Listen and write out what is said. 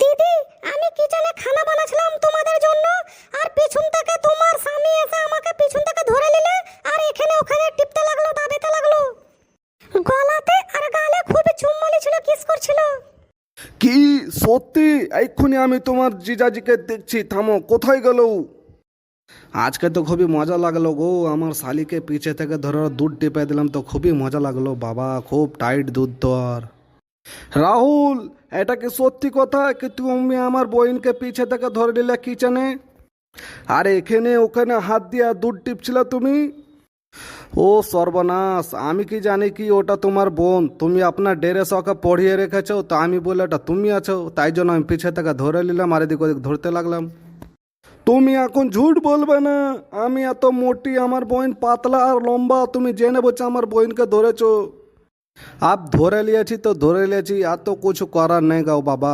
দিদি, আমি কিচেনে খানা বানাচ্ছিলাম তোমাদের জন্য, আর পিছন থেকে তোমার স্বামী এসে আমাকে পিছন থেকে ধরে নিলে, আর এখানে ওখানে টিপতে লাগলো, দাবিতে লাগলো, গলাতে আর গালে খুবই চুম্বন ছিল, কিস করছিল। কি সত্যি? এক্ষুনি আমি তোমার জিজাজিকে দেখছি, থামো। কোথায় গেল? আজকে তো খুবই মজা লাগলো গো, আমার শালিকে পিছে থেকে ধরে দুধ টিপে দিলাম, তো খুবই মজা লাগলো বাবা, খুব টাইট দুধ তো। আর রাহুল, এটা কি সত্যি কথা কি তুমি আমার বইনকে পিছে থেকে ধরে নিলে কিচেনে, আর এখানে ওখানে হাত দিয়ে দুধ টিপছিলে তুমি? ও সর্বনাশ, আমি কি জানি কি ওটা তোমার বোন, তুমি আপনার ড্রেস ওকে পড়িয়ে রেখেছো, তো আমি বলে এটা তুমি আছো, তাই জন্য আমি পিছে থেকে ধরে নিলাম আর এদিক ওদিক ধরতে লাগলাম। তুমি এখন ঝুট বলবে না, আমি এত মোটি, আমার বোন পাতলা আর লম্বা, তুমি জেনে বলছো আমার বোনকে ধরেছো। আপ ধরে লিয়েছি তো ধরে লিয়েছি, আর তো কিছু করার নেই গাও বাবা,